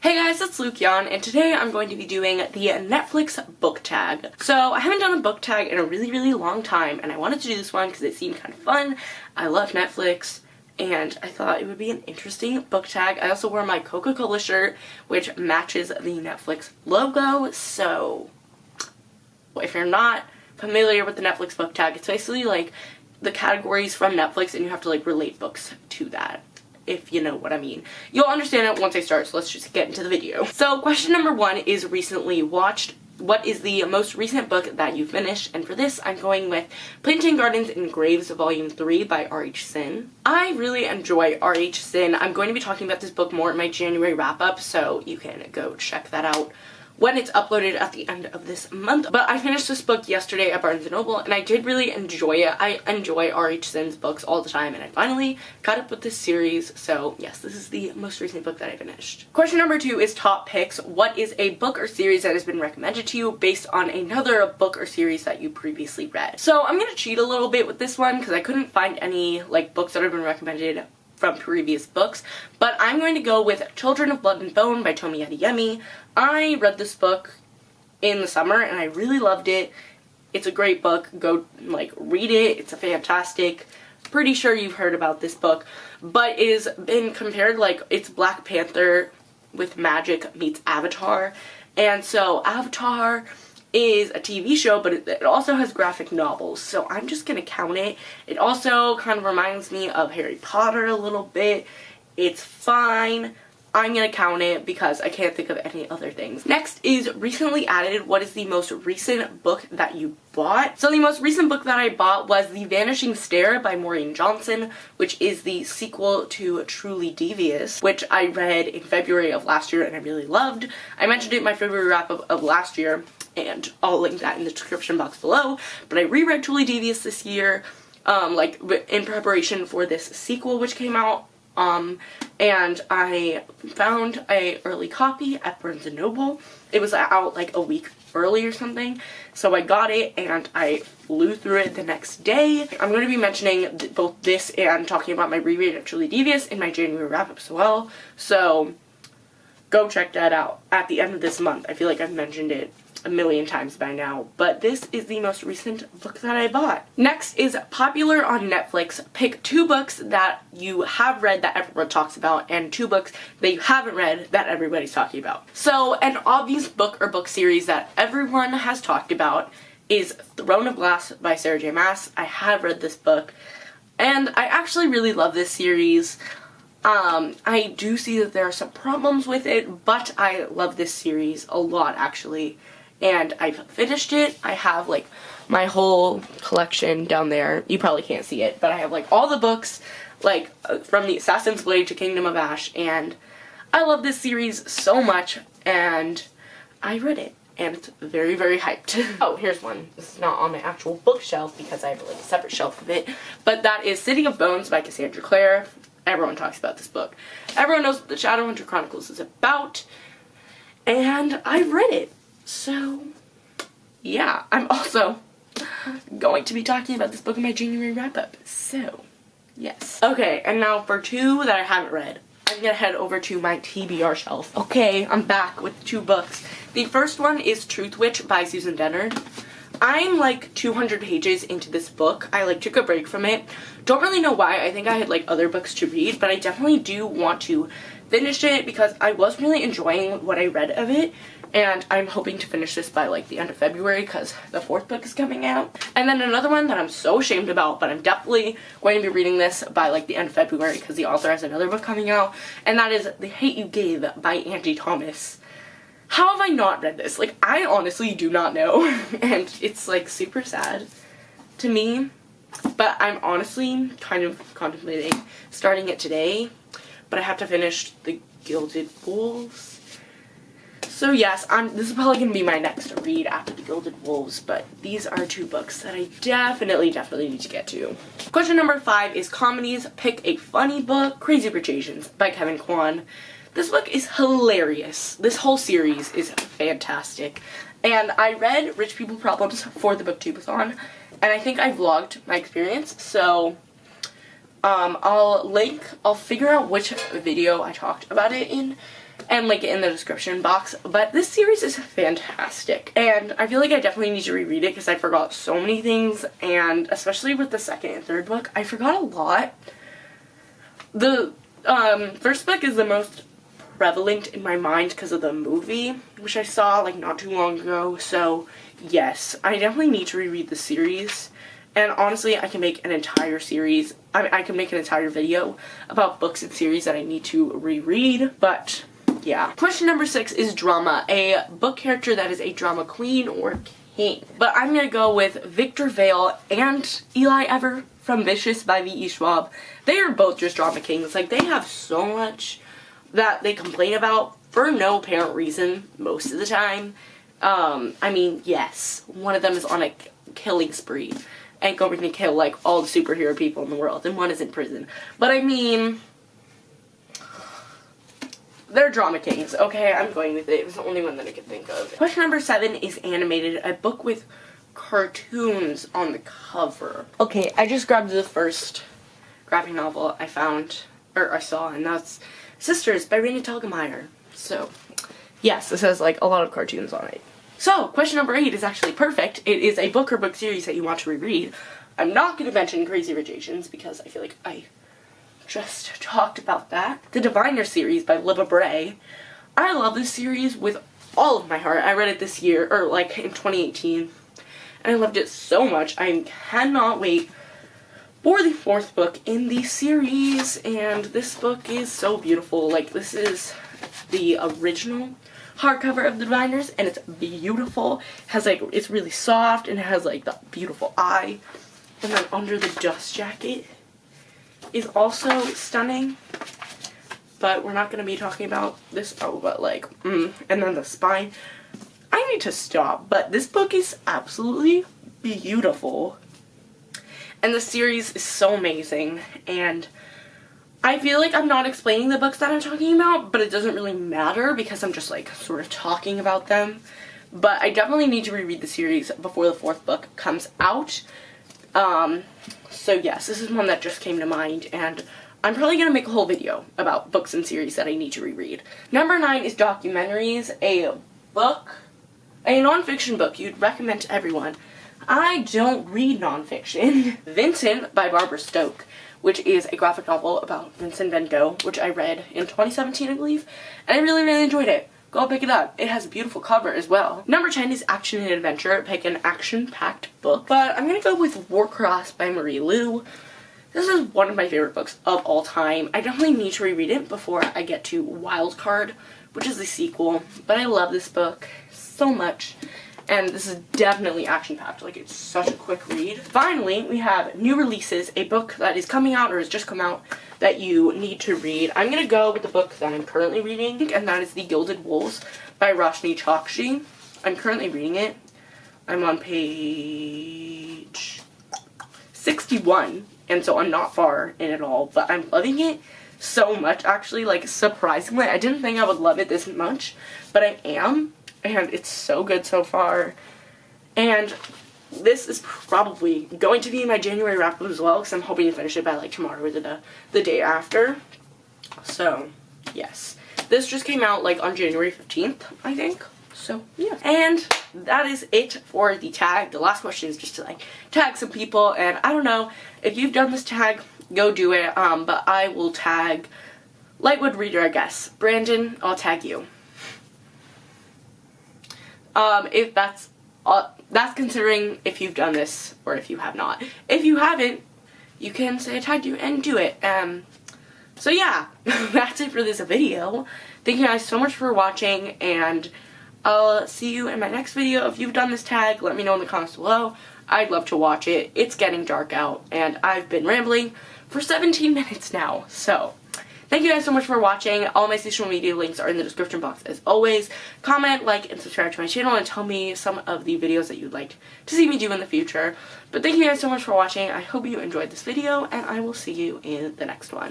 Hey guys, it's Lukian, and today I'm going to be doing the Netflix book tag. So I haven't done a book tag in a really long time, and I wanted to do this one because it seemed kind of fun. I love Netflix, and I thought it would be an interesting book tag. I also wore my Coca-Cola shirt, which matches the Netflix logo, so if you're not familiar with the Netflix book tag, it's basically like the categories from Netflix, and you have to like relate books to that. If you know what I mean. You'll understand it once I start, so let's just get into the video. So question number 1 is recently watched. What is the most recent book that you finished? And for this, I'm going with Planting Gardens and Graves Volume 3 by R.H. Sin. I really enjoy R.H. Sin. I'm going to be talking about this book more in my January wrap-up, so you can go check that out when it's uploaded at the end of this month. But I finished this book yesterday at Barnes & Noble, and I did really enjoy it. I enjoy R.H. Sin's books all the time, and I finally got up with this series, so yes, this is the most recent book that I finished. Question number 2 is top picks. What is a book or series that has been recommended to you based on another book or series that you previously read? So I'm gonna cheat a little bit with this one, because I couldn't find any like books that have been recommended from previous books, but I'm going to go with Children of Blood and Bone by Tomi Adeyemi. I read this book in the summer and I really loved it. It's a great book. Go like read it. It's a fantastic. Pretty sure you've heard about this book, but it has been compared like it's Black Panther with magic meets Avatar. And so Avatar is a TV show, but it also has graphic novels, so I'm just gonna count it. It also kind of reminds me of Harry Potter a little bit. It's fine. I'm gonna count it because I can't think of any other things. Next is recently added. What is the most recent book that you bought? So the most recent book that I bought was The Vanishing Stair by Maureen Johnson, which is the sequel to Truly Devious, which I read in February of last year and I really loved. I mentioned it in my February wrap-up of last year, and I'll link that in the description box below, but I reread Truly Devious this year, like in preparation for this sequel which came out, and I found a early copy at Barnes & Noble. It was out like a week early or something, so I got it and I flew through it the next day. I'm going to be mentioning both this and talking about my reread of Truly Devious in my January wrap-up as well, so go check that out at the end of this month. I feel like I've mentioned it a million times by now, but this is the most recent book that I bought. Next is popular on Netflix. Pick 2 books that you have read that everyone talks about and 2 books that you haven't read that everybody's talking about. So an obvious book or book series that everyone has talked about is Throne of Glass by Sarah J. Maas. I have read this book and I actually really love this series. I do see that there are some problems with it, but I love this series a lot actually. And I've finished it. I have like my whole collection down there. You probably can't see it, but I have like all the books like from the Assassin's Blade to Kingdom of Ash, and I love this series so much, and I read it and it's very hyped. Oh, here's one. This is not on my actual bookshelf because I have like a separate shelf of it, but that is City of Bones by Cassandra Clare. Everyone talks about this book. Everyone knows what the Shadowhunter Chronicles is about, and I've read it. So, yeah, I'm also going to be talking about this book in my January wrap-up, so, yes. Okay, and now for 2 that I haven't read, I'm gonna head over to my TBR shelf. Okay, I'm back with 2 books. The first one is Truth Witch by Susan Dennard. I'm like 200 pages into this book. I like took a break from it. Don't really know why. I think I had like other books to read, but I definitely do want to finish it because I was really enjoying what I read of it. And I'm hoping to finish this by like the end of February because the 4th book is coming out. And then another one that I'm so ashamed about, but I'm definitely going to be reading this by like the end of February because the author has another book coming out. And that is The Hate You Gave by Angie Thomas. How have I not read this? Like, I honestly do not know. And it's like super sad to me. But I'm honestly kind of contemplating starting it today. But I have to finish The Gilded Wolves. So yes, this is probably going to be my next read after The Gilded Wolves, but these are 2 books that I definitely need to get to. Question number 5 is comedies. Pick a funny book. Crazy Rich Asians by Kevin Kwan. This book is hilarious. This whole series is fantastic. And I read Rich People Problems for the Booktubeathon, and I think I vlogged my experience, so I'll figure out which video I talked about it in, and link it in the description box. But this series is fantastic, and I feel like I definitely need to reread it because I forgot so many things, and especially with the second and third book, I forgot a lot. The first book is the most prevalent in my mind because of the movie, which I saw like not too long ago. So yes, I definitely need to reread the series. And honestly, I can make an entire series, I can make an entire video about books and series that I need to reread, but yeah. Question number 6 is drama, a book character that is a drama queen or king. But I'm gonna go with Victor Vale and Eli Ever from Vicious by V.E. Schwab. They are both just drama kings. Like, they have so much that they complain about for no apparent reason most of the time. I mean, yes, one of them is on a killing spree and going to kill, like, all the superhero people in the world, and one is in prison. But, I mean, they're drama kings. Okay, I'm going with it. It was the only one that I could think of. Question number 7 is animated, a book with cartoons on the cover. Okay, I just grabbed the first graphic novel I found, or I saw, and that's Sisters by Raina Telgemeier. So, yes, this has, like, a lot of cartoons on it. So, question number 8 is actually perfect. It is a book or book series that you want to reread. I'm not going to mention Crazy Rich Asians because I feel like I just talked about that. The Diviner series by Libba Bray. I love this series with all of my heart. I read it this year, or like in 2018, and I loved it so much. I cannot wait for the 4th book in the series, and this book is so beautiful. Like, this is the original hardcover of the Diviners, and it's beautiful. It has, like, it's really soft, and it has, like, the beautiful eye. And then under the dust jacket is also stunning. But we're not going to be talking about this, but, like, and then the spine. I need to stop, but this book is absolutely beautiful. And the series is so amazing, and I feel like I'm not explaining the books that I'm talking about, but it doesn't really matter because I'm just, like, sort of talking about them. But I definitely need to reread the series before the 4th book comes out. So yes, this is one that just came to mind, and I'm probably going to make a whole video about books and series that I need to reread. Number 9 is documentaries, a non-fiction book you'd recommend to everyone. I don't read non-fiction. Vincent by Barbara Stoke, which is a graphic novel about Vincent van Gogh, which I read in 2017, I believe, and I really, really enjoyed it. Go pick it up. It has a beautiful cover as well. Number 10 is Action and Adventure. Pick an action-packed book, but I'm gonna go with Warcross by Marie Lu. This is one of my favorite books of all time. I definitely need to reread it before I get to Wildcard, which is the sequel, but I love this book so much. And this is definitely action-packed. Like, it's such a quick read. Finally, we have new releases, a book that is coming out or has just come out that you need to read. I'm going to go with the book that I'm currently reading, and that is The Gilded Wolves by Roshni Chokshi. I'm currently reading it. I'm on page 61, and so I'm not far in at all, but I'm loving it so much, actually. Like, surprisingly, I didn't think I would love it this much, but I am. And it's so good so far. And this is probably going to be my January wrap-up as well, because I'm hoping to finish it by, like, tomorrow or the day after. So, yes. This just came out, like, on January 15th, I think. So, yeah. And that is it for the tag. The last question is just to, like, tag some people. And I don't know, if you've done this tag, go do it. But I will tag Lightwood Reader, I guess. Brandon, I'll tag you. If that's considering if you've done this or if you have not. If you haven't, you can say I tagged you and do it. So yeah, that's it for this video. Thank you guys so much for watching, and I'll see you in my next video. If you've done this tag, let me know in the comments below. I'd love to watch it. It's getting dark out, and I've been rambling for 17 minutes now, so thank you guys so much for watching. All my social media links are in the description box as always. Comment, like, and subscribe to my channel and tell me some of the videos that you'd like to see me do in the future. But thank you guys so much for watching. I hope you enjoyed this video, and I will see you in the next one.